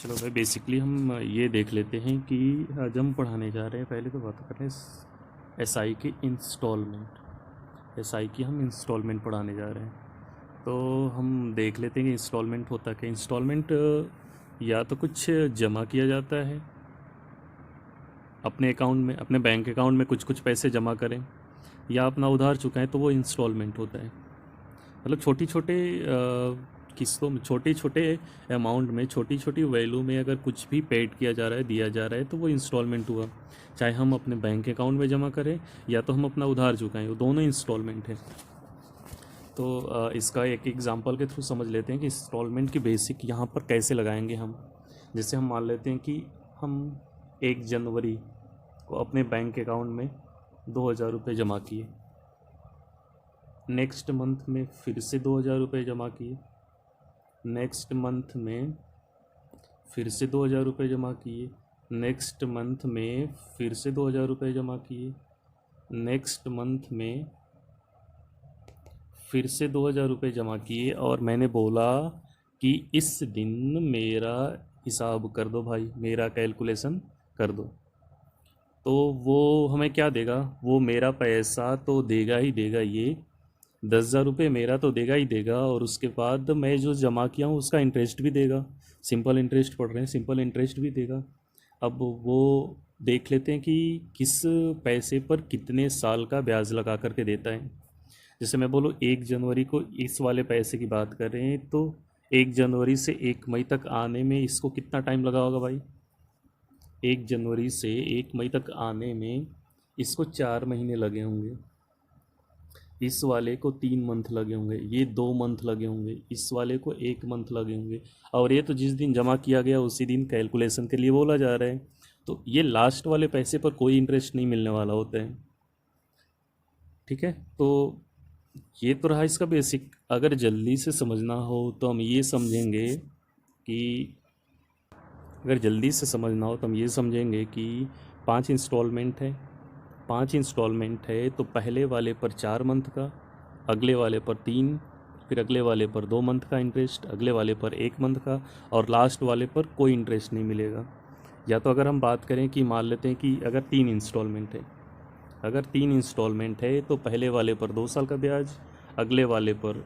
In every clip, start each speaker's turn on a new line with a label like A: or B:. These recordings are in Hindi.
A: चलो भाई, बेसिकली हम ये देख लेते हैं कि आज हम पढ़ाने जा रहे हैं। पहले तो बात कर रहे हैं एसआई की इंस्टॉलमेंट। एसआई की हम इंस्टॉलमेंट पढ़ाने जा रहे हैं, तो हम देख लेते हैं कि इंस्टॉलमेंट होता क्या। इंस्टॉलमेंट या तो कुछ जमा किया जाता है अपने अकाउंट में, अपने बैंक अकाउंट में कुछ कुछ पैसे जमा करें, या अपना उधार चुकाएं, तो वो इंस्टॉलमेंट होता है। मतलब छोटी छोटे किस्तों में, छोटे छोटे अमाउंट में, छोटी छोटी वैल्यू में अगर कुछ भी पेड किया जा रहा है, दिया जा रहा है, तो वो इंस्टॉलमेंट हुआ। चाहे हम अपने बैंक अकाउंट में जमा करें या तो हम अपना उधार चुकाएं, वो दोनों इंस्टॉलमेंट है। तो इसका एक एग्जांपल के थ्रू समझ लेते हैं कि इंस्टॉलमेंट की बेसिक यहाँ पर कैसे लगाएंगे हम। जैसे हम मान लेते हैं कि हम 1 जनवरी को अपने बैंक अकाउंट में 2,000 रुपये जमा किए, नेक्स्ट मंथ में फिर से 2,000 रुपये जमा किए, नेक्स्ट मंथ में फिर से 2,000 रुपये जमा किए, नेक्स्ट मंथ में फिर से 2,000 रुपये जमा किए, नेक्स्ट मंथ में फिर से 2,000 रुपये जमा किए, और मैंने बोला कि इस दिन मेरा हिसाब कर दो भाई, मेरा कैलकुलेशन कर दो। तो वो हमें क्या देगा? वो मेरा पैसा तो देगा ही देगा, ये 10,000 रुपये मेरा तो देगा ही देगा, और उसके बाद मैं जो जमा किया हूँ उसका इंटरेस्ट भी देगा। सिंपल इंटरेस्ट पढ़ रहे हैं, सिंपल इंटरेस्ट भी देगा। अब वो देख लेते हैं कि किस पैसे पर कितने साल का ब्याज लगा करके देता है। जैसे मैं बोलूँ 1 जनवरी को इस वाले पैसे की बात करें, तो 1 जनवरी से 1 मई तक आने में इसको कितना टाइम लगा होगा भाई? 1 जनवरी से 1 मई तक आने में इसको 4 महीने लगे होंगे, इस वाले को 3 मंथ लगे होंगे, ये 2 मंथ लगे होंगे, इस वाले को 1 मंथ लगे होंगे, और ये तो जिस दिन जमा किया गया उसी दिन कैलकुलेशन के लिए बोला जा रहा है। तो ये लास्ट वाले पैसे पर कोई इंटरेस्ट नहीं मिलने वाला होता है। ठीक है, तो ये तो रहा इसका बेसिक। अगर जल्दी से समझना हो तो हम ये समझेंगे कि अगर जल्दी से समझना हो तो हम ये समझेंगे कि 5 इंस्टॉलमेंट है। 5 इंस्टॉलमेंट है तो पहले वाले पर 4 मंथ का, अगले वाले पर 3, फिर अगले वाले पर 2 मंथ का इंटरेस्ट, अगले वाले पर 1 मंथ का, और लास्ट वाले पर कोई इंटरेस्ट नहीं मिलेगा। या तो अगर हम बात करें कि मान लेते हैं कि अगर 3 इंस्टॉलमेंट है, अगर 3 इंस्टॉलमेंट है तो पहले वाले पर 2 साल का ब्याज, अगले वाले पर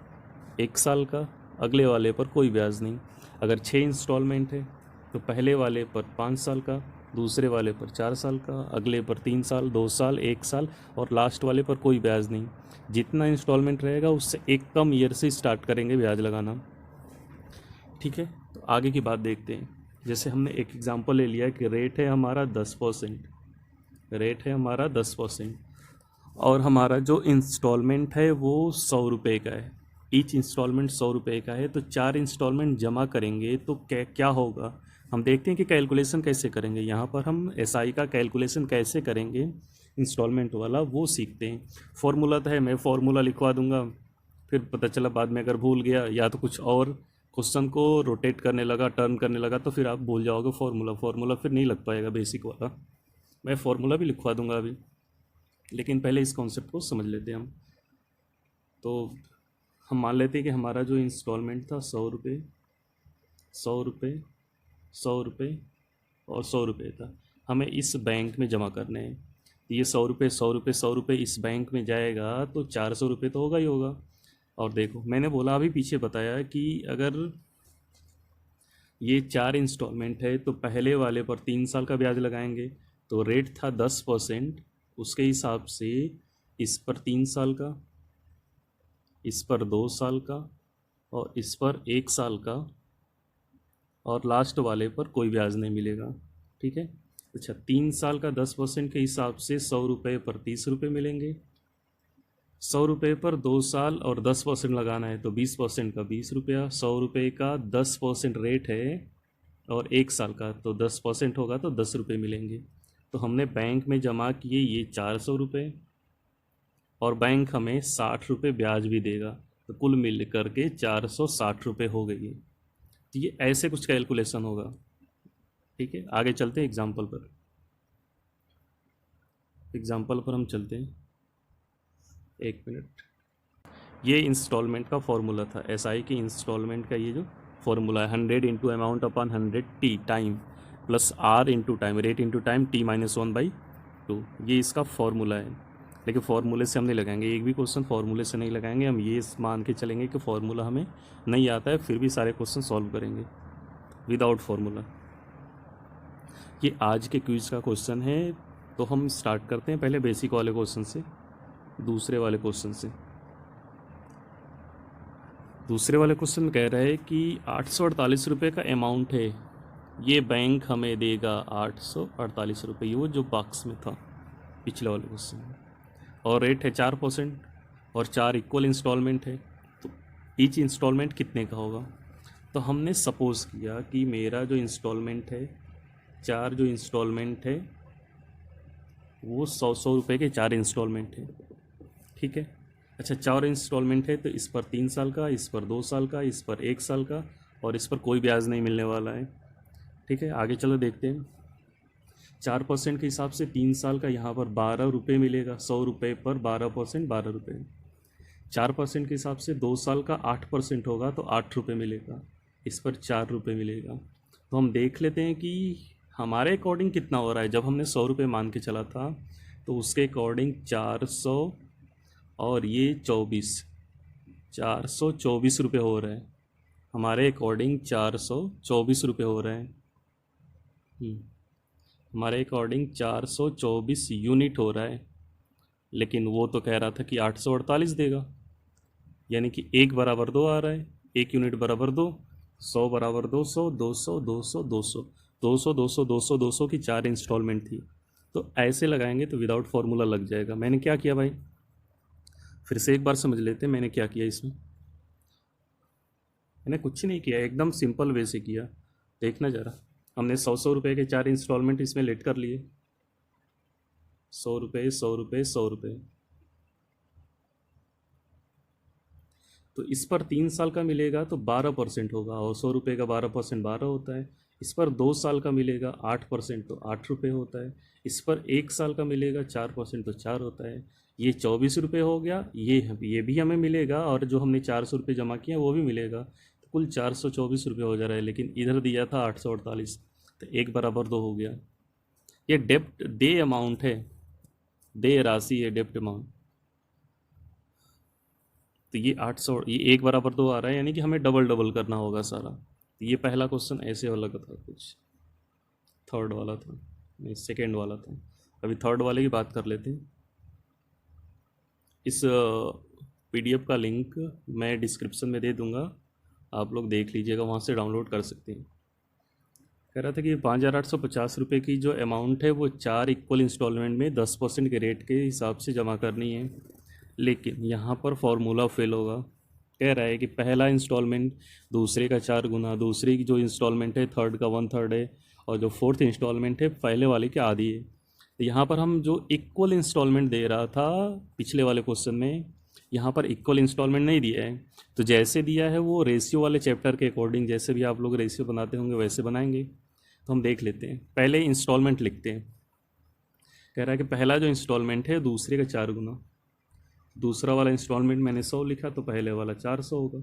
A: 1 साल का, अगले वाले पर कोई ब्याज नहीं। अगर 6 इंस्टॉलमेंट है तो पहले वाले पर 5 साल का, दूसरे वाले पर 4 साल का, अगले पर 3 साल, 2 साल, 1 साल, और लास्ट वाले पर कोई ब्याज नहीं। जितना इंस्टॉलमेंट रहेगा उससे एक कम ईयर से स्टार्ट करेंगे ब्याज लगाना। ठीक है, तो आगे की बात देखते हैं। जैसे हमने एक एग्जांपल ले लिया कि रेट है हमारा 10%, रेट है हमारा 10%, और हमारा जो इंस्टॉलमेंट है वो 100 रुपये का है। ईच इंस्टॉलमेंट 100 रुपये का है, तो 4 इंस्टॉलमेंट जमा करेंगे तो क्या क्या होगा, हम देखते हैं कि कैलकुलेशन कैसे करेंगे। यहाँ पर हम एसआई का कैलकुलेशन कैसे करेंगे इंस्टॉलमेंट वाला, वो सीखते हैं। फॉर्मूला तो है, मैं फॉर्मूला लिखवा दूंगा, फिर पता चला बाद में अगर भूल गया या तो कुछ और क्वेश्चन को रोटेट करने लगा, टर्न करने लगा, तो फिर आप भूल जाओगे फॉर्मूला, फॉर्मूला फिर नहीं लग पाएगा बेसिक वाला। मैं फ़ॉर्मूला भी लिखवा दूंगा अभी, लेकिन पहले इस कॉन्सेप्ट को समझ लेते हैं हम। तो हम मान लेते हैं कि हमारा जो इंस्टॉलमेंट था 100 रुपये, 100 रुपये, 100 रुपये और 100 रुपये था, हमें इस बैंक में जमा करने हैं। ये 100 रुपये, 100 रुपये, 100 रुपये इस बैंक में जाएगा तो 400 रुपये तो होगा ही होगा। और देखो मैंने बोला अभी पीछे बताया कि अगर ये 4 इंस्टॉलमेंट है तो पहले वाले पर 3 साल का ब्याज लगाएंगे, तो रेट था 10%, उसके हिसाब से इस पर 3 साल का, इस पर 2 साल का, और इस पर 1 साल का, और लास्ट वाले पर कोई ब्याज नहीं मिलेगा। ठीक है, अच्छा 3 साल का 10% के हिसाब से 100 रुपये पर 30 रुपये मिलेंगे। 100 रुपये पर 2 साल और 10% लगाना है तो 20% का 20 रुपया। 100 रुपये का 10% रेट है और 1 साल का तो 10% होगा तो 10 रुपये मिलेंगे। तो हमने बैंक में जमा किए ये 400 रुपये, और बैंक हमें 60 रुपये ब्याज भी देगा, तो कुल मिल करके 460 रुपये हो गई है। तो ये ऐसे कुछ कैलकुलेशन होगा। ठीक है, आगे चलते हैं एग्जाम्पल पर। एग्जाम्पल पर हम चलते हैं, 1 मिनट। ये इंस्टॉलमेंट का फॉर्मूला था, एसआई की इंस्टॉलमेंट का ये जो फॉर्मूला है 100 into amount upon 100 T time plus R into time, rate into time t-1/2, ये इसका फॉर्मूला है। लेकिन फार्मूले से हम नहीं लगाएंगे, एक भी क्वेश्चन फार्मूले से नहीं लगाएंगे, हम ये मान के चलेंगे कि फार्मूला हमें नहीं आता है, फिर भी सारे क्वेश्चन सॉल्व करेंगे विदाउट फार्मूला। ये आज के क्विज का क्वेश्चन है, तो हम स्टार्ट करते हैं पहले बेसिक वाले क्वेश्चन से, दूसरे वाले क्वेश्चन से। दूसरे वाले क्वेश्चन में कह रहा है कि 848 रुपये का अमाउंट है, ये बैंक हमें देगा 848 रुपये, वो जो बॉक्स में था पिछले वाले क्वेश्चन में, और रेट है 4% और 4 इक्वल इंस्टॉलमेंट है, तो ईच इंस्टॉलमेंट कितने का होगा। तो हमने सपोज़ किया कि मेरा जो इंस्टॉलमेंट है, 4 जो इंस्टॉलमेंट है वो 100 रुपये के 4 इंस्टॉलमेंट है, ठीक है। अच्छा, 4 इंस्टॉलमेंट है तो इस पर 3 साल का, इस पर 2 साल का, इस पर 1 साल का, और इस पर कोई ब्याज नहीं मिलने वाला है, ठीक है। आगे चलो देखते हैं। 4% के हिसाब से 3 साल का यहाँ पर 12 रुपये मिलेगा, 100 रुपये पर 12%, 12 रुपये। 4% के हिसाब से 2 साल का 8% होगा तो 8 रुपये मिलेगा, इस पर 4 रुपये मिलेगा। तो हम देख लेते हैं कि हमारे अकॉर्डिंग कितना हो रहा है। जब हमने 100 रुपये मान के चला था तो उसके अकॉर्डिंग 400 और ये 424 रुपये हो रहे हैं। हमारे अकॉर्डिंग 424 रुपये हो रहे हैं। हमारे अकॉर्डिंग 424 यूनिट हो रहा है, लेकिन वो तो कह रहा था कि 848 देगा, यानी कि 1 बराबर 2 आ रहा है, 1 यूनिट बराबर 2, 100 बराबर 200, 200, 200, 200, 200, 200, 200, 200 की 4 इंस्टॉलमेंट थी। तो ऐसे लगाएंगे तो विदाउट फार्मूला लग जाएगा। मैंने क्या किया भाई, फिर से एक बार समझ लेते हैं मैंने क्या किया इसमें। मैंने कुछ नहीं किया, एकदम सिंपल वे से किया। देखना ज़रा, हमने 100 रुपये के 4 इंस्टॉलमेंट इसमें लेट कर लिए, 100 रुपये, 100 रुपये, 100 रुपये। तो इस पर 3 साल का मिलेगा तो 12% होगा, और 100 रुपये का 12% 12 होता है। इस पर 2 साल का मिलेगा 8% तो 8 रुपये होता है। इस पर 1 साल का मिलेगा 4% तो 4 होता है। ये 24 रुपये हो गया, ये भी हमें मिलेगा, और जो हमने 400 रुपये जमा किया वो भी मिलेगा, तो कुल 424 रुपये हो जा रहा है। लेकिन इधर दिया था 848, तो 1 बराबर 2 हो गया। ये डेप्ट दे अमाउंट है, दे राशि है, डेप्ट अमाउंट। तो ये 800, ये 1 बराबर 2 आ रहा है, यानी कि हमें डबल डबल करना होगा सारा। तो ये पहला क्वेश्चन ऐसे वाला था, कुछ थर्ड वाला था, नहीं सेकेंड वाला था। अभी थर्ड वाले की बात कर लेते हैं। इस PDF का लिंक मैं डिस्क्रिप्शन में दे दूंगा, आप लोग देख लीजिएगा, वहाँ से डाउनलोड कर सकते हैं। कह रहा था कि 5,850 रुपये की जो अमाउंट है वो 4 इक्वल इंस्टॉलमेंट में 10% के रेट के हिसाब से जमा करनी है, लेकिन यहाँ पर फॉर्मूला फेल होगा। कह रहा है कि पहला इंस्टॉलमेंट दूसरे का 4 गुना, दूसरे की जो इंस्टॉलमेंट है थर्ड का 1/3 है, और जो फोर्थ इंस्टॉलमेंट है पहले वाले के आधी है। तो यहाँ पर हम जो इक्वल इंस्टॉलमेंट दे रहा था पिछले वाले क्वेश्चन में, यहाँ पर इक्वल इंस्टॉलमेंट नहीं दिया है। तो जैसे दिया है वो रेशियो वाले चैप्टर के अकॉर्डिंग, जैसे भी आप लोग रेशियो बनाते होंगे वैसे बनाएंगे। तो हम देख लेते हैं, पहले इंस्टॉलमेंट लिखते हैं। कह रहा है कि पहला जो इंस्टॉलमेंट है दूसरे का 4 गुना, दूसरा वाला इंस्टॉलमेंट मैंने 100 लिखा तो पहले वाला 400 होगा,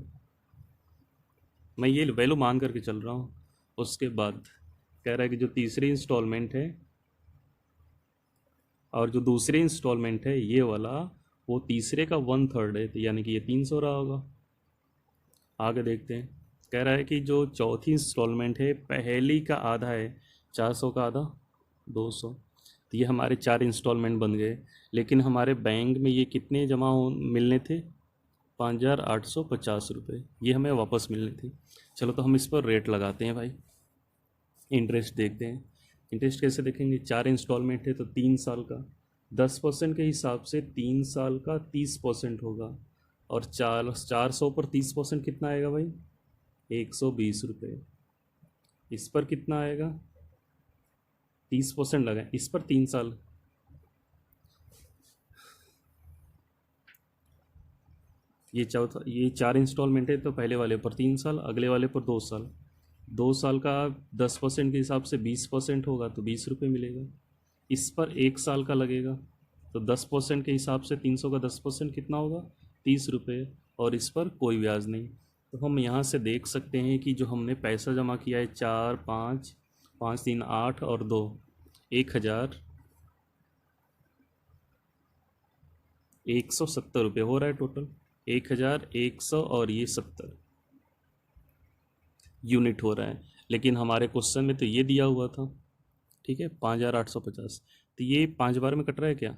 A: मैं ये वैल्यू मान करके चल रहा हूँ। उसके बाद कह रहा है कि जो तीसरी इंस्टॉलमेंट है और जो दूसरी इंस्टॉलमेंट है ये वाला, वो तीसरे का 1/3 है, तो यानी कि ये 300 रहा होगा। आगे देखते हैं। कह रहा है कि जो चौथी इंस्टॉलमेंट है पहली का आधा है, 400 का आधा 200, तो ये हमारे 4 इंस्टॉलमेंट बन गए। लेकिन हमारे बैंक में ये कितने जमा हो मिलने थे, 5,850 रुपये, ये हमें वापस मिलने थे। चलो तो हम इस पर रेट लगाते हैं भाई, इंटरेस्ट देखते हैं। इंटरेस्ट कैसे देखेंगे, 4 इंस्टॉलमेंट है तो 3 साल का 10% के हिसाब से 3 साल का 30% होगा, और 400 पर 30% कितना आएगा भाई, 120 रुपये। इस पर कितना आएगा, 30% लगाएं, इस पर 3 साल, ये चौथा, ये 4 इंस्टॉलमेंट है तो पहले वाले पर 3 साल, अगले वाले पर 2 साल। 2 साल का 10% के हिसाब से 20% होगा तो 20 रुपये मिलेगा। इस पर 1 साल का लगेगा तो 10% के हिसाब से 300 का 10% कितना होगा, 30 रुपये, और इस पर कोई ब्याज नहीं। तो हम यहाँ से देख सकते हैं कि जो हमने पैसा जमा किया है 4 5 5 3 8 और 2 1,170 रुपये हो रहा है टोटल। 1,100 और ये 70 यूनिट हो रहा है। लेकिन हमारे क्वेश्चन में तो ये दिया हुआ था, ठीक है, 5,850। तो ये 5 बार में कट रहा है क्या?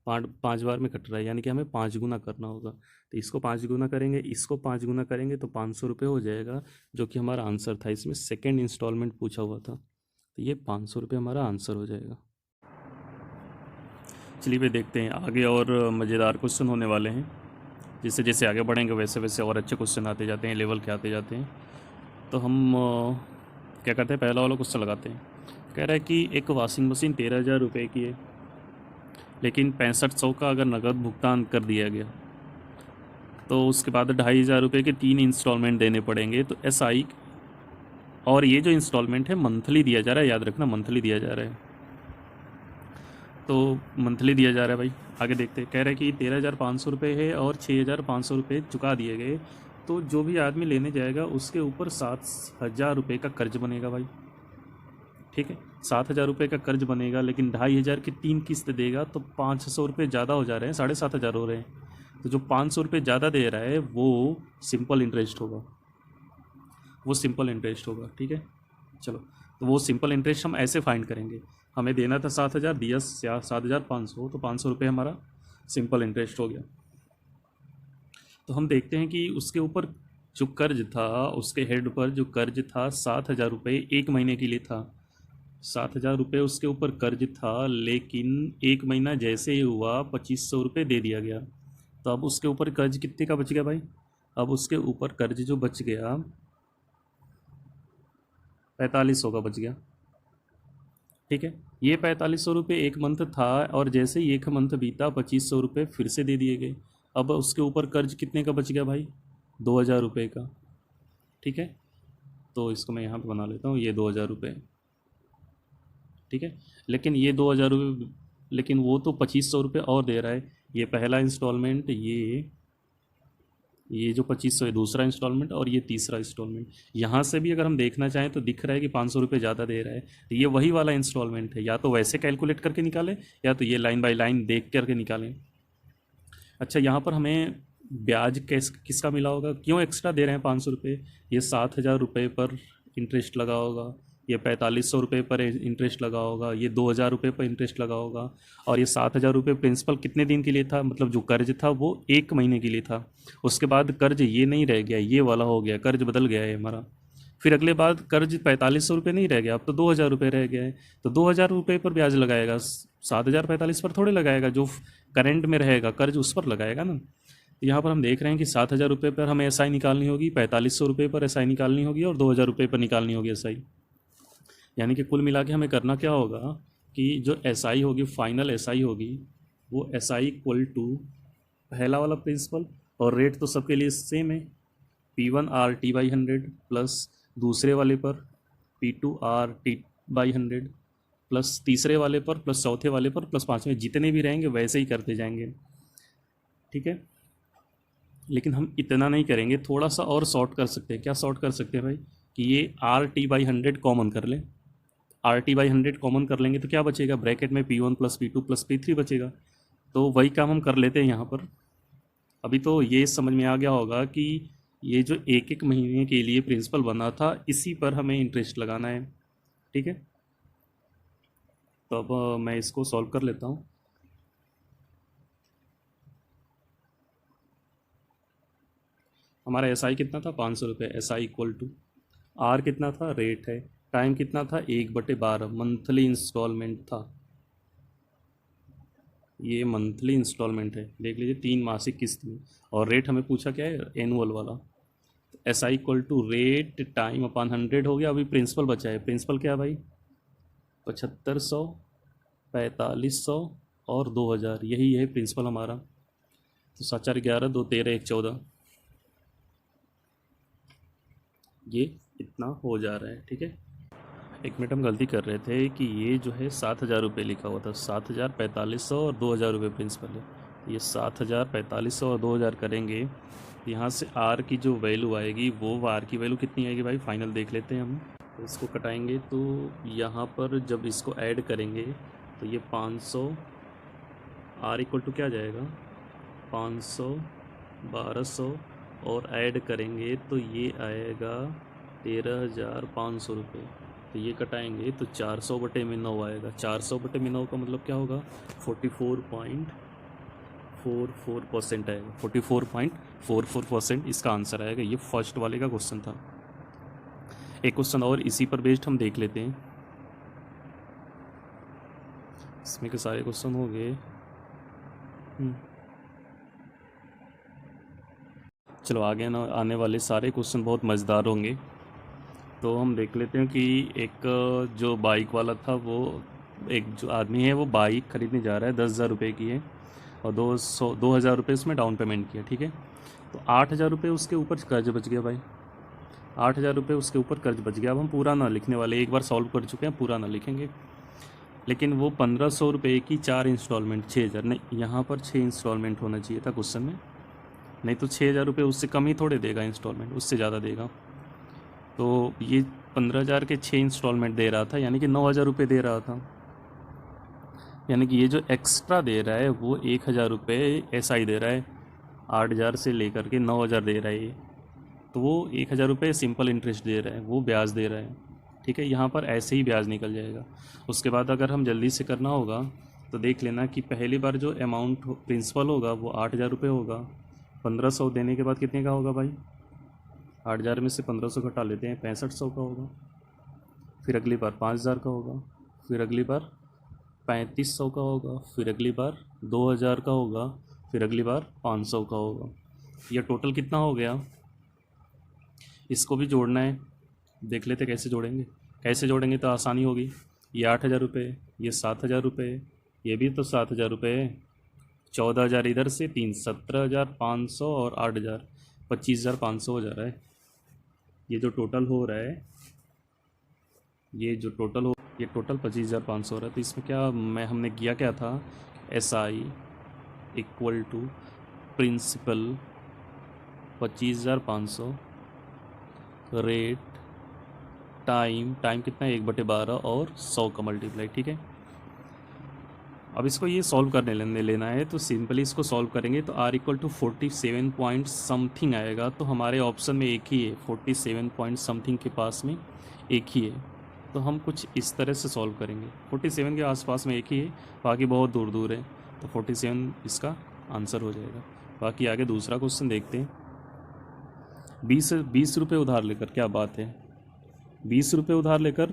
A: 5 बार में कट रहा है, यानी कि हमें 5 गुना करना होगा। तो इसको 5 गुना करेंगे, इसको 5 गुना करेंगे तो 500 रुपये हो जाएगा, जो कि हमारा आंसर था। इसमें सेकेंड इंस्टॉलमेंट पूछा हुआ था, तो ये 500 रुपये हमारा आंसर हो जाएगा। चलिए भाई देखते हैं आगे, और मज़ेदार क्वेश्चन होने वाले हैं। जैसे जैसे आगे बढ़ेंगे वैसे वैसे और अच्छे क्वेश्चन आते जाते हैं, लेवल के आते जाते हैं। तो हम क्या करते हैं, पहला वाला क्वेश्चन लगाते हैं। कह रहा है कि एक वॉशिंग मशीन 13,000 रुपये की है, लेकिन 6500 का अगर नकद भुगतान कर दिया गया तो उसके बाद 2,500 रुपये के 3 इंस्टॉलमेंट देने पड़ेंगे। तो SI, और ये जो इंस्टॉलमेंट है मंथली दिया जा रहा है, याद रखना मंथली दिया जा रहा है। तो मंथली दिया जा रहा है भाई। आगे देखते हैं, कह रहा है कि 13,500 रुपये है और 6,500 रुपये चुका दिए गए, तो जो भी आदमी लेने जाएगा उसके ऊपर 7,000 रुपये का कर्ज बनेगा भाई। ठीक है, 7,000 रुपये का कर्ज बनेगा, लेकिन 2,500 की 3 किस्त देगा, तो 500 रुपये ज़्यादा हो जा रहे हैं, 7,500 हो रहे हैं। तो जो 500 रुपये ज़्यादा दे रहा है वो सिंपल इंटरेस्ट होगा, वो सिंपल इंटरेस्ट होगा। ठीक है, चलो, तो वो सिंपल इंटरेस्ट हम ऐसे फाइंड करेंगे। हमें देना था 7,000, दिया 7,500, तो 500 रुपये हमारा सिंपल इंटरेस्ट हो गया। तो हम देखते हैं कि उसके ऊपर जो कर्ज था, उसके हेड पर जो कर्ज था 7,000 रुपये 1 महीने के लिए था। 7,000 रुपये उसके ऊपर कर्ज था, लेकिन 1 महीना जैसे ही हुआ 2,500 रुपये दे दिया गया। तो अब उसके ऊपर कर्ज कितने का बच गया भाई? अब उसके ऊपर कर्ज जो बच गया 4,500 का बच गया। ठीक है, ये 4,500 रुपये 1 मंथ था, और जैसे ही 1 मंथ बीता 2,500 रुपये फिर से दे दिए गए। अब उसके ऊपर कर्ज कितने का बच गया भाई? 2,000 रुपये का। ठीक है, तो इसको मैं यहाँ पे बना लेता हूँ, ये 2,000 रुपये। ठीक है, लेकिन ये 2,000 रुपये, लेकिन वो तो 2,500 रुपये और दे रहा है। ये पहला इंस्टॉलमेंट, ये जो 2,500 है दूसरा इंस्टॉलमेंट, और ये तीसरा इंस्टॉलमेंट। यहाँ से भी अगर हम देखना चाहें तो दिख रहा है कि 500 रुपये ज़्यादा दे रहा है। तो ये वही वाला इंस्टॉलमेंट है, या तो वैसे कैलकुलेट करके निकालें, या तो ये लाइन बाय लाइन देख करके निकालें। अच्छा, यहाँ पर हमें ब्याज किसका मिला होगा? क्यों एक्स्ट्रा दे रहे हैं 500 रुपये? ये 7,000 रुपये पर इंटरेस्ट लगा होगा, ये 4,500 रुपये पर इंटरेस्ट लगा होगा, ये 2,000 रुपये पर इंटरेस्ट लगा होगा, और ये 7,000 रुपये प्रिंसिपल कितने दिन के लिए था? मतलब जो कर्ज था वो 1 महीने के लिए था। उसके बाद कर्ज ये नहीं रह गया, ये वाला हो गया, कर्ज बदल गया है हमारा। फिर अगले बाद कर्ज 4,500 रुपये नहीं रह गया, अब तो 2,000 रुपये रह गया है। तो 2,000 रुपये पर ब्याज लगाएगा, 7,045 पर थोड़े लगाएगा। जो करंट में रहेगा कर्ज उस पर लगाएगा ना। तो यहाँ पर हम देख रहे हैं कि 7,000 रुपये पर हमें SI निकालनी होगी, 4,500 रुपये पर SI निकालनी होगी, और 2,000 रुपये पर निकालनी होगी SI। यानी कि कुल मिला के हमें करना क्या होगा कि जो SI होगी, फाइनल SI होगी, वो SI इक्वल टू पहला वाला प्रिंसिपल, और रेट तो सबके लिए सेम है, P1 RT/100 प्लस दूसरे वाले पर P2 RT/100 प्लस तीसरे वाले पर प्लस चौथे वाले पर प्लस पाँचवें, जितने भी रहेंगे वैसे ही करते जाएंगे। ठीक है, लेकिन हम इतना नहीं करेंगे, थोड़ा सा और शॉर्ट कर सकते हैं। क्या शॉर्ट कर सकते हैं भाई? कि ये RT/100 कॉमन कर लें। RT/100 कॉमन कर लेंगे तो क्या बचेगा? ब्रैकेट में P1 plus P2 plus P3 बचेगा। तो वही काम हम कर लेते हैं यहाँ पर। अभी तो ये समझ में आ गया होगा कि ये जो 1-1 महीने के लिए प्रिंसिपल बना था, इसी पर हमें इंटरेस्ट लगाना है। ठीक है, तो अब मैं इसको सॉल्व कर लेता हूँ। हमारा SI कितना था? 500 रुपये। SI इक्वल टू R कितना था? रेट है। टाइम कितना था? 1/12 मंथली इंस्टॉलमेंट था। ये मंथली इंस्टॉलमेंट है, देख लीजिए, 3 मासिक किस्त में। और रेट हमें पूछा क्या है? एनुअल वाला। SI equal to rate time upon 100 हो गया। अभी प्रिंसिपल बचा है। प्रिंसिपल क्या है भाई? 7,500, 4,500 और 2,000, यही है प्रिंसिपल हमारा। तो 7/4 = 11, 2 13, 1 14, ये इतना हो जा रहा है। ठीक है, 1 मिनट हम गलती कर रहे थे कि ये जो है 7,000 रुपये लिखा हुआ था, 7,000, 4,500 और 2,000 रुपये प्रिंसिपल है। ये 7,000, 4,500 और 2,000 करेंगे। यहाँ से आर की जो वैल्यू आएगी वो आर की वैल्यू कितनी आएगी भाई, फाइनल देख लेते हैं हम। तो इसको कटाएंगे तो यहाँ पर जब इसको ऐड करेंगे तो ये 500, आर इक्वल टू क्या आ जाएगा 500, 1200 और ऐड करेंगे तो ये आएगा 13,500 रुपये। तो ये कटाएंगे तो 400/9 आएगा। 400/9 का मतलब क्या होगा 44.44% आएगा। 44.44% इसका आंसर आएगा। ये फर्स्ट वाले का क्वेश्चन था। एक क्वेश्चन और इसी पर बेस्ड हम देख लेते हैं। इसमें के सारे क्वेश्चन हो गए। चलो आगे आने वाले सारे क्वेश्चन बहुत मज़ेदार होंगे। तो हम देख लेते हैं कि एक जो बाइक वाला था, वो एक जो आदमी है वो बाइक ख़रीदने जा रहा है, 10,000 रुपये की है और 2,000 रुपये उसमें डाउन पेमेंट किया, ठीक है। तो 8,000 रुपये उसके ऊपर कर्ज बच गया भाई। 8,000 रुपये उसके ऊपर कर्ज बच गया। अब हम पूरा ना लिखने वाले, एक बार सॉल्व कर चुके हैं, पूरा ना लिखेंगे। लेकिन वो 1,500 रुपये की 4 इंस्टॉलमेंट, 6,000 नहीं, यहाँ पर 6 इंस्टॉलमेंट होना चाहिए था क्वेश्चन में। नहीं तो 6,000 रुपये उससे कम ही थोड़े देगा इंस्टॉलमेंट, उससे ज़्यादा देगा। तो ये 15,000 के 6 इंस्टॉलमेंट दे रहा था, यानी कि 9,000 रुपये दे रहा था। यानी कि ये जो एक्स्ट्रा दे रहा है वो 1,000 रुपये SI दे रहा है। 8,000 से लेकर के 9,000 दे रहा है ये। तो वो 1,000 रुपये सिंपल इंटरेस्ट दे रहा है, वो ब्याज दे रहा है, ठीक है। यहाँ पर ऐसे ही ब्याज निकल जाएगा। उसके बाद अगर हम जल्दी से करना होगा तो देख लेना कि पहली बार जो अमाउंट प्रिंसिपल होगा वो 8,000 रुपये होगा। 1,500 देने के बाद कितने का होगा भाई, 8,000 में से 1,500 घटा लेते हैं, 6500 का होगा। फिर अगली बार 5,000 का होगा, फिर अगली बार 3,500 का होगा, फिर अगली बार 2,000 का होगा, फिर अगली बार 500 का होगा। यह टोटल कितना हो गया, इसको भी जोड़ना है। देख लेते कैसे जोड़ेंगे। कैसे जोड़ेंगे तो आसानी होगी। ये 8,000 रुपये, ये 7,000 रुपये, ये भी तो 7,000 रुपये, 14,000 इधर से 3, 17,500 और 8,000, 25,500 हो जा रहा है। ये जो टोटल हो रहा है, ये टोटल 25,500 हो रहा है। तो इसमें क्या हमने किया क्या था, SI equal to principal 25,500 rate time कितना है 1/12 और 100 का मल्टीप्लाई, ठीक है। अब इसको ये सॉल्व करने लेना है। तो सिंपली इसको सॉल्व करेंगे तो R equal to 47 point something आएगा। तो हमारे ऑप्शन में एक ही है, 47 पॉइंट समथिंग के पास में एक ही है। तो हम कुछ इस तरह से सॉल्व करेंगे। 47 के आसपास में एक ही है, बाकी बहुत दूर दूर है। तो 47 इसका आंसर हो जाएगा। बाकी आगे दूसरा क्वेश्चन देखते हैं। 20 रुपये उधार लेकर, क्या बात है, 20 रुपये उधार लेकर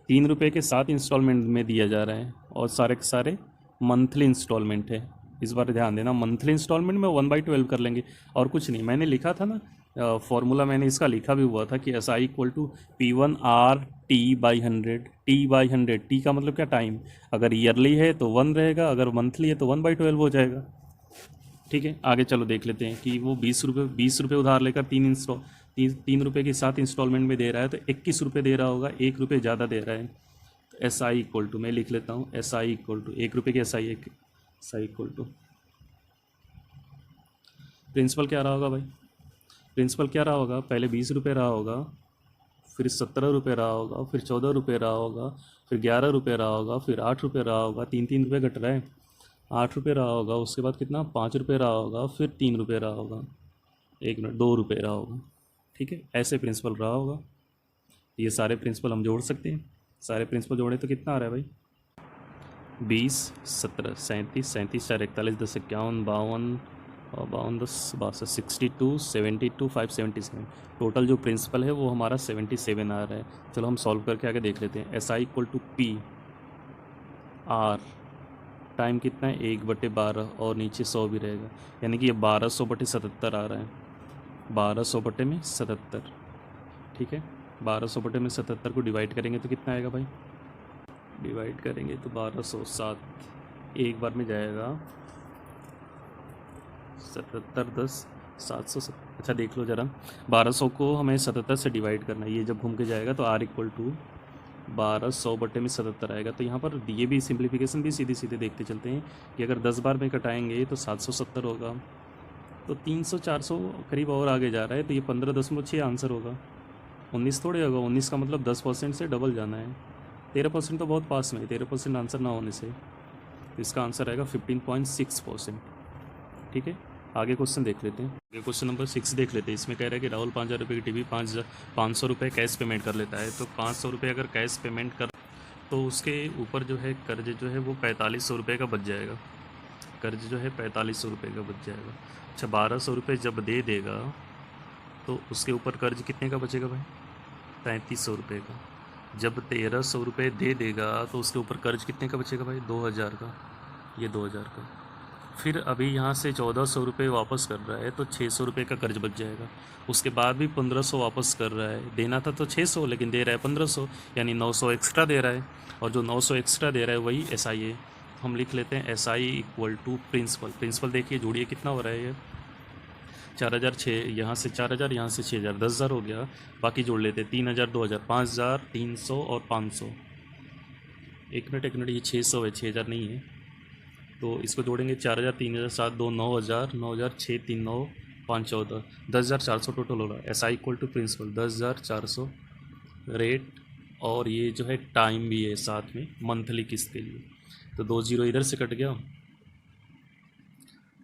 A: 3 रुपये के 7 इंस्टॉलमेंट में दिया जा रहा है और सारे के सारे मंथली इंस्टॉलमेंट है। इस बार ध्यान देना, मंथली इंस्टॉलमेंट में 1/12 कर लेंगे और कुछ नहीं। मैंने लिखा था ना फॉर्मूला, मैंने इसका लिखा भी हुआ था कि SI equal to P1R T/100। T/100, T का मतलब क्या, टाइम। अगर ईयरली है तो 1 रहेगा, अगर मंथली है तो 1/12 हो जाएगा, ठीक है। आगे चलो देख लेते हैं कि वो 20 रुपये उधार लेकर 3 रुपये की 7 इंस्टॉलमेंट में दे रहा है। तो 21 रुपये दे रहा होगा, 1 रुपये ज़्यादा दे रहा है। तो SI इक्वल टू, मैं लिख लेता हूँ, SI इक्वल टू 1 रुपये की SI इक्वल टू प्रिंसिपल क्या रहा होगा भाई, प्रिंसिपल क्या रहा होगा, पहले 20 रुपये रहा होगा, फिर 17 रुपये रहा होगा, फिर 14 रुपये रहा होगा, फिर 11 रुपये रहा होगा, फिर 8 रुपये रहा होगा, 3 रुपये घट रहा है, 8 रुपये रहा होगा, उसके बाद कितना 5 रुपये रहा होगा, फिर 3 रुपये रहा होगा, 1 मिनट 2 रुपये रहा होगा, ठीक है। ऐसे प्रिंसिपल रहा होगा। ये सारे प्रिंसिपल हम जोड़ सकते हैं। सारे प्रिंसिपल जोड़े तो कितना आ रहा है भाई, 20, 17, 37, 37, 4, 41, 10, 51, 52 और 52, 10, 62, 62, 72, 577। टोटल जो प्रिंसिपल है वो हमारा 77 आ रहा है। चलो हम सॉल्व करके आगे देख लेते हैं। SI equal to PR, time कितना है 1/12 और नीचे 100 भी रहेगा, यानी कि ये 1200/77 आ रहा है। 1200/77, ठीक है। 1200/77 को डिवाइड करेंगे तो कितना आएगा भाई, डिवाइड करेंगे तो 1207 एक बार में जाएगा, 77, 10, 770। अच्छा देख लो ज़रा, 1200 को हमें 77 से डिवाइड करना है। ये जब घूम के जाएगा तो R इक्वल टू 1200/77 आएगा। तो यहाँ पर ये भी सिंप्लीफिकेशन भी सीधे सीधे देखते चलते हैं कि अगर 10 बार में कटाएंगे तो 770 होगा, तो 300-400 करीब और आगे जा रहा है, तो ये 15.6 आंसर होगा। 19 थोड़े होगा, 19 का मतलब 10% से डबल जाना है। 13% तो बहुत पास में है, 13% आंसर ना होने से, तो इसका आंसर आएगा 15.6%। ठीक है, आगे क्वेश्चन देख लेते हैं। आगे क्वेश्चन नंबर 6 देख लेते हैं। इसमें कह रहा है कि राहुल 5,000 रुपये की टीवी 500 रुपये कैश पेमेंट कर लेता है। तो 500 रुपये अगर कैश पेमेंट कर, तो उसके ऊपर जो है कर्ज जो है वो 4500 रुपये का बच जाएगा। कर्ज जो है 4500 रुपये का बच जाएगा। अच्छा, 1200 रुपये जब दे देगा तो उसके ऊपर कर्ज कितने का बचेगा भाई? 3500 रुपये का। जब 1300 रुपये दे देगा तो उसके ऊपर कर्ज कितने का बचेगा भाई? 2000 का। ये 2000 का। फिर अभी यहाँ से 1400 रुपये वापस कर रहा है, तो 600 रुपये का कर्ज बच जाएगा। उसके बाद भी 1500 वापस कर रहा है। देना था तो 600, लेकिन दे रहा है 1500, यानी 900 एक्स्ट्रा दे रहा है। और जो 900 एक्स्ट्रा दे रहा है वही SI है। हम लिख लेते हैं SI equal to principal. Principal देखिए, जोड़िए कितना हो रहा है ये 4000, 6 यहाँ से 4000, यहाँ से 6000, 10,000 हो गया। बाकी जोड़ लेते हैं 3000, 2000, 5000, 300 और 500। एक मिनट, ये 600 है, 6000 नहीं है। तो इसको जोड़ेंगे 4000, 3000, 7, 2, 9000, 9000, 6, 3, 9, 5, 14, 10,400 टोटल हो रहा है। SI equal to principal 10,400 rate, और ये जो है टाइम भी है साथ में, मंथली किस्त के लिए। तो 2 जीरो इधर से कट गया,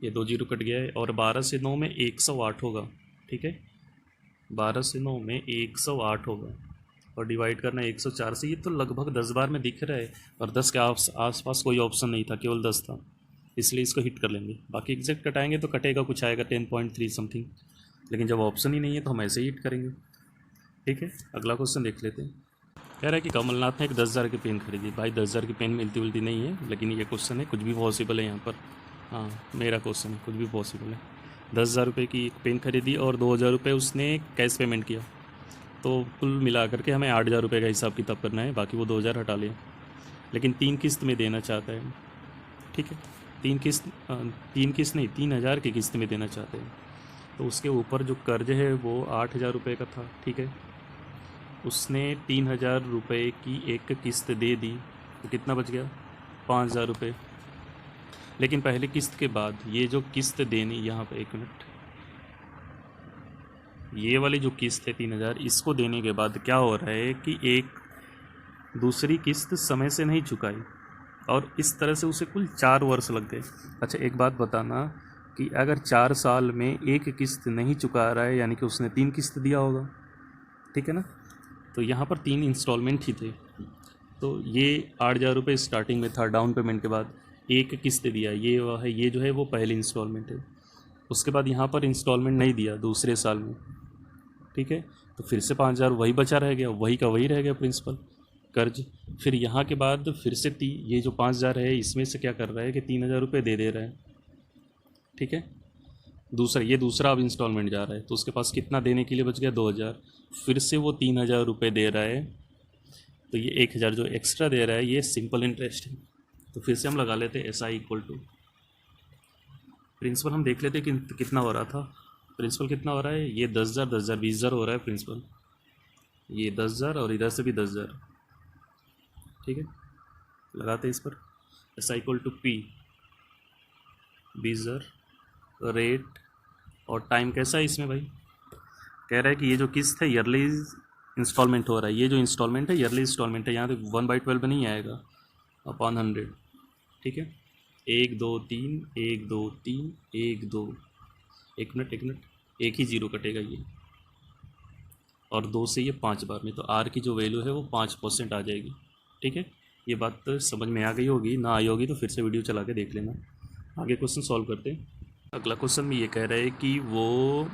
A: ये 2 जीरो कट गया है, और 12 से 9 में 108 होगा। ठीक है, 12 से 9 में 108 होगा, और डिवाइड करना 104 से। ये तो लगभग 10 बार में दिख रहा है, और 10 के आसपास कोई ऑप्शन नहीं था, केवल 10 था, इसलिए इसको हिट कर लेंगे। बाकी एग्जैक्ट कटाएंगे तो कटेगा, कुछ आएगा 10.3 समथिंग, लेकिन जब ऑप्शन ही नहीं है तो हम ऐसे ही हिट करेंगे। ठीक है, अगला क्वेश्चन देख लेते हैं। कह रहा है कि कमलनाथ ने एक 10,000 की पेन खरीदी। भाई 10,000 की पेन मिलती जुलती नहीं है, लेकिन ये क्वेश्चन है, कुछ भी पॉसिबल है यहाँ पर। हाँ, मेरा क्वेश्चन है, कुछ भी पॉसिबल है। 10,000 रुपये की एक पेन खरीदी और 2,000 रुपये उसने कैश पेमेंट किया। तो कुल मिला करके हमें 8,000 रुपये का हिसाब किताब करना है, बाकी वो 2,000 हटा लिया। लेकिन 3 किस्त में देना चाहता है। ठीक है, 3 किस्त नहीं, 3,000 की किस्त में देना चाहते हैं। तो उसके ऊपर जो कर्ज है वो 8,000 रुपये का था। ठीक है, उसने 3,000 रुपये की एक किस्त दे दी, तो कितना बच गया? 5,000 रुपये। लेकिन पहले किस्त के बाद ये जो किस्त देनी, यहाँ पे 1 मिनट, ये वाली जो किस्त है 3,000, इसको देने के बाद क्या हो रहा है कि एक दूसरी किस्त समय से नहीं चुकाई, और इस तरह से उसे कुल 4 वर्ष लग गए। अच्छा, एक बात बताना कि अगर 4 साल में एक किस्त नहीं चुका रहा है, यानी कि उसने 3 किस्त दिया होगा। ठीक है ना, तो यहाँ पर 3 इंस्टॉलमेंट ही थे। तो ये 8,000 रुपये स्टार्टिंग में था, डाउन पेमेंट के बाद एक किस्त दिया, ये वह है, ये जो है वो पहली इंस्टॉलमेंट है। उसके बाद यहाँ पर इंस्टॉलमेंट नहीं दिया दूसरे साल में। ठीक है, तो फिर से 5,000 वही बचा रह गया, वही का वही रह गया प्रिंसिपल कर्ज। फिर यहाँ के बाद फिर से ये जो 5,000 है, इसमें से क्या कर रहा है कि 3,000 रुपये दे दे रहा है। ठीक है, दूसरा अब इंस्टॉलमेंट जा रहा है, तो उसके पास कितना देने के लिए बच गया? 2,000। फिर से वो 3,000 रुपये दे रहा है, तो ये 1,000 जो एक्स्ट्रा दे रहा है ये सिंपल इंटरेस्ट है। तो फिर से हम लगा लेते हैं SI इक्वल टू प्रिंसिपल। हम देख लेते हैं कि कितना हो रहा था। प्रिंसिपल कितना हो रहा है? ये 10,000, 10,000, 20,000 हो रहा है प्रिंसिपल। ये 10,000 और इधर से भी 10,000। ठीक है, लगाते हैं इस पर। SI equal to P 20,000 rate, और टाइम कैसा है इसमें भाई? कह रहा है कि ये जो किस्त है ईयरली इंस्टॉलमेंट हो रहा है, ये जो इंस्टॉलमेंट है ईयरली इंस्टॉलमेंट है। यहाँ तो 1/12 नहीं आएगा, अपॉन 100। ठीक है, 1 2 3 1 2 3 1 2, 1 मिनट, एक ही जीरो कटेगा ये, और 2 से ये 5 बार में, तो R की जो वैल्यू है वो 5% आ जाएगी। ठीक है, ये बात तो समझ में आ गई होगी, ना आई होगी तो फिर से वीडियो चला के देख लेना। आगे क्वेश्चन सॉल्व करते हैं। अगला क्वेश्चन में ये कह रहा है कि वो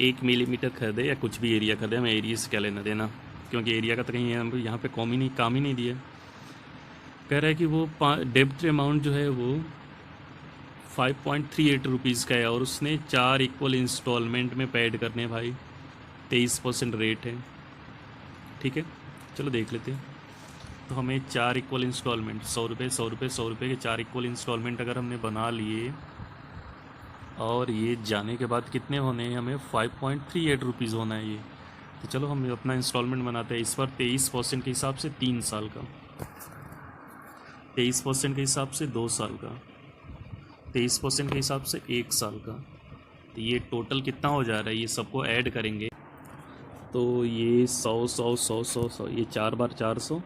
A: 1 मिलीमीटर खरीदे या कुछ भी एरिया खरीदे, हमें एरिया से क्या लेना देना, क्योंकि एरिया का तो कहीं यहाँ पे काम ही नहीं दिया। कह रहा है कि वो डेब्ट अमाउंट जो है वो 5.38 रुपीज़ का है, और उसने 4 इक्वल इंस्टॉलमेंट में पेड करने हैं भाई। 23% रेट है। ठीक है, चलो देख लेते हैं। तो हमें 4 इक्वल इंस्टॉलमेंट 100 रुपये, 100 रुपये, 100 रुपये के 4 इक्वल इंस्टॉलमेंट अगर हमने बना लिए, और ये जाने के बाद कितने होने हैं? हमें 5.38 रुपीज़ होना है ये। तो चलो हम अपना इंस्टॉलमेंट बनाते हैं। इस बार 23% के हिसाब से 3 साल का, 23% के हिसाब से 2 साल का, 23% के हिसाब से 1 साल का। तो ये टोटल कितना हो जा रहा है, ये सबको ऐड करेंगे तो ये 100 ये 4 बार 400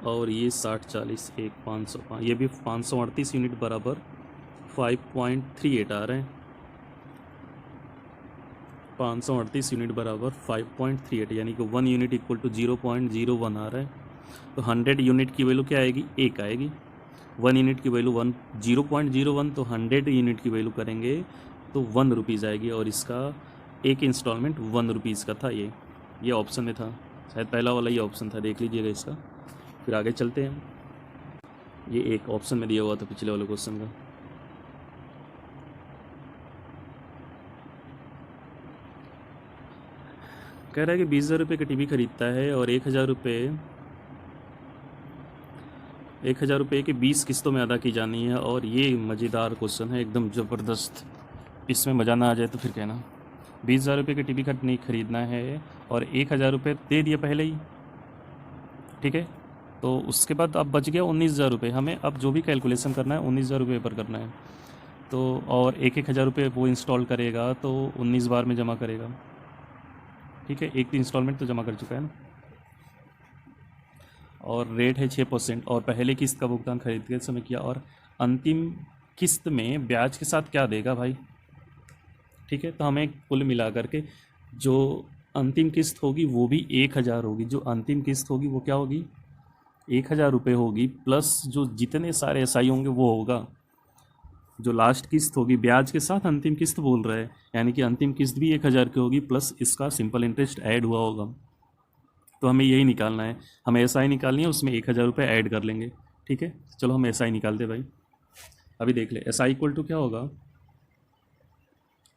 A: और ये 60 40 1 500 ये भी 538 यूनिट बराबर 5.38 आ रहे हैं। 538 यूनिट बराबर 5.38 यानी कि 1 यूनिट इक्वल टू 0.01 आ रहा है। तो 100 यूनिट की वैल्यू क्या आएगी, 1 आएगी। 1 यूनिट की वैल्यू 0.01, तो 100 यूनिट की वैल्यू करेंगे तो 1 रुपीज़ आएगी। और इसका एक इंस्टॉलमेंट 1 रुपीज़ का था। ये ऑप्शन में था, शायद पहला वाला ये ऑप्शन था, देख लीजिएगा इसका। फिर आगे चलते हैं। ये एक ऑप्शन में दिया हुआ था पिछले वाले क्वेश्चन का। कह रहा है कि 20,000 रुपये का टीवी खरीदता है और 1,000 रुपये की 20 किस्तों में अदा की जानी है। और ये मज़ेदार क्वेश्चन है, एकदम ज़बरदस्त। इसमें मज़ा ना आ जाए तो फिर कहना। 20,000 रुपये का टीवी नहीं खरीदना है और 1,000 रुपये दे दिए पहले ही, ठीक है। तो उसके बाद अब बच गया 19,000 रुपये। हमें अब जो भी कैलकुलेशन करना है 19,000 रुपये पर करना है। तो और 1,000 रुपये वो इंस्टॉल करेगा तो 19 बार में जमा करेगा, ठीक है। एक इंस्टॉलमेंट तो जमा कर चुका है ना। और रेट है 6% और पहले किस्त का भुगतान खरीदते समय किया। और अंतिम किस्त में ब्याज के साथ क्या देगा भाई, ठीक है। तो हमें कुल मिला करके जो अंतिम किस्त होगी वो भी 1,000 होगी। जो अंतिम किस्त होगी वो क्या होगी, 1,000 रुपये होगी, प्लस जो जितने सारे एसआई होंगे वो होगा। जो लास्ट किस्त होगी ब्याज के साथ अंतिम किस्त बोल रहा है, यानी कि अंतिम किस्त भी 1,000 की होगी, प्लस इसका सिंपल इंटरेस्ट ऐड हुआ होगा। तो हमें यही निकालना है, हमें एसआई निकालनी है, उसमें 1,000 रुपये ऐड कर लेंगे, ठीक है। चलो हम एसआई निकालते भाई। अभी देख ले एसआई इक्वल टू क्या होगा,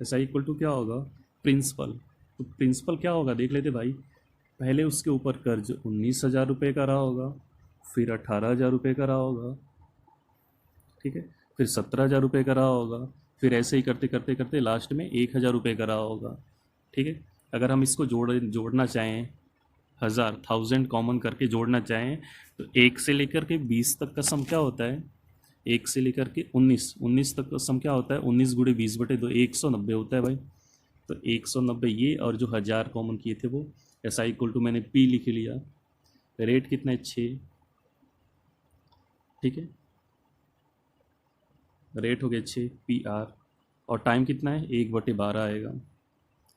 A: एसआई इक्वल टू क्या होगा, प्रिंसिपल। तो प्रिंसिपल क्या होगा देख लेते भाई। पहले उसके ऊपर कर्ज 19,000 रुपये का रहा होगा, फिर 18,000 रुपये का रहा होगा, ठीक है। फिर 17,000 रुपये का रहा होगा, फिर ऐसे ही करते करते करते लास्ट में 1,000 रुपये का रहा होगा, ठीक है। अगर हम इसको जोड़ना चाहें, 1000 कॉमन करके जोड़ना चाहें तो 1 से लेकर के 20 तक का सम क्या होता है, 1 से लेकर के 19 तक का सम क्या होता है, 19 गुणे 20/2 190 होता है भाई। तो 190 ये, और जो 1000 कॉमन किए थे वो एसआई इक्वल टू मैंने पी लिख लिया। रेट कितना है, 6, ठीक है। रेट हो गया 6 PR। और टाइम कितना है, 1/12 आएगा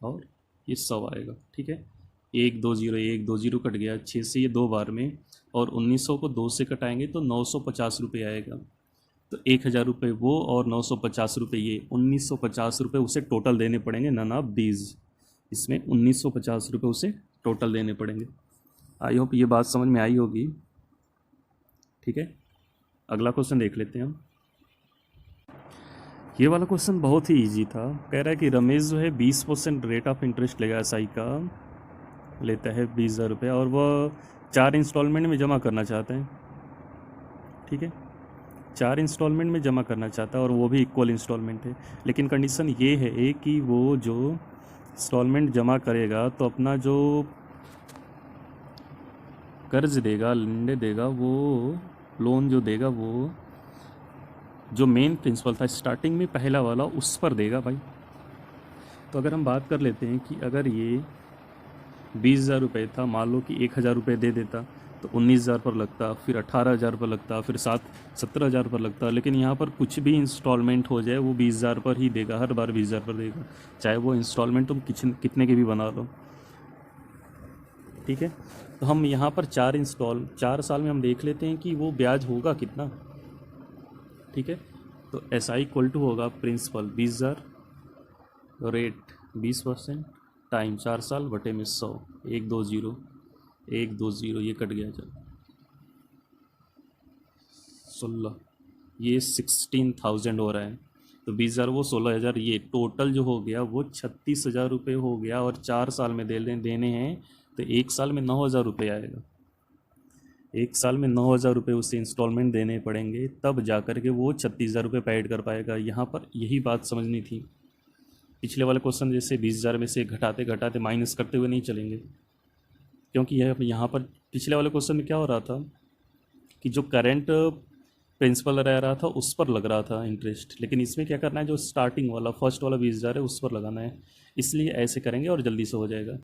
A: और ये 100 आएगा, ठीक है। 1 2 0 कट गया 6 से, ये 2 बार में। और 1900 को 2 से कटाएंगे तो 950 रुपये आएगा। तो 1,000 रुपये वो और 950 रुपये ये, 1950 रुपये उसे टोटल देने पड़ेंगे, नन ऑफ दीज। इसमें 1950 रुपये उसे टोटल देने पड़ेंगे। आई होप ये बात समझ में आई होगी, ठीक है। अगला क्वेश्चन देख लेते हैं हम। ये वाला क्वेश्चन बहुत ही इजी था। कह रहा है कि रमेश जो है 20% रेट ऑफ इंटरेस्ट लेगा एसआई का, लेता है 20,000 रुपये, और वह 4 इंस्टॉलमेंट में जमा करना चाहते हैं, ठीक है। 4 इंस्टॉलमेंट में जमा करना चाहता है और वो भी इक्वल इंस्टॉलमेंट है। लेकिन कंडीशन ये है कि वो जो इंस्टॉलमेंट जमा करेगा तो अपना जो कर्ज देगा, लेंडे देगा, वो लोन जो देगा वो जो मेन प्रिंसिपल था स्टार्टिंग में पहला वाला उस पर देगा भाई। तो अगर हम बात कर लेते हैं कि अगर ये 20,000 रुपये था, मान लो कि 1,000 रुपये दे देता तो 19,000 पर लगता, फिर 18,000 पर लगता, फिर 17,000 पर लगता। लेकिन यहाँ पर कुछ भी इंस्टॉलमेंट हो जाए वो 20,000 पर ही देगा, हर बार 20,000 पर देगा, चाहे वो इंस्टॉलमेंट तुम कितने के भी बना लो, ठीक है। तो हम यहाँ पर 4 साल में हम देख लेते हैं कि वो ब्याज होगा कितना, ठीक है। तो एसआई इक्वल टू होगा प्रिंसिपल 20,000, रेट 20%, टाइम 4 साल बटे में 100, 1 2 0 ये कट गया, चल 16, ये 16,000 हो रहा है। तो 20,000 वो 16,000, ये टोटल जो हो गया वो 36,000 रुपये हो गया। और 4 साल में देने हैं तो 1 साल में 9,000 रुपये आएगा। 1 साल में 9,000 रुपये उसे इंस्टॉलमेंट देने पड़ेंगे, तब जा कर के वो 36,000 रुपये पे ऐड कर पाएगा। यहाँ पर यही बात समझनी थी। पिछले वाले क्वेश्चन जैसे 20,000 में से घटाते घटाते माइनस करते हुए नहीं चलेंगे, क्योंकि यह यहाँ पर पिछले वाले क्वेश्चन में क्या हो रहा था कि जो करंट प्रिंसिपल रह रहा था उस पर लग रहा था इंटरेस्ट, लेकिन इसमें क्या करना है, जो स्टार्टिंग वाला फर्स्ट वाला 20,000 है उस पर लगाना है। इसलिए ऐसे करेंगे और जल्दी से हो जाएगा।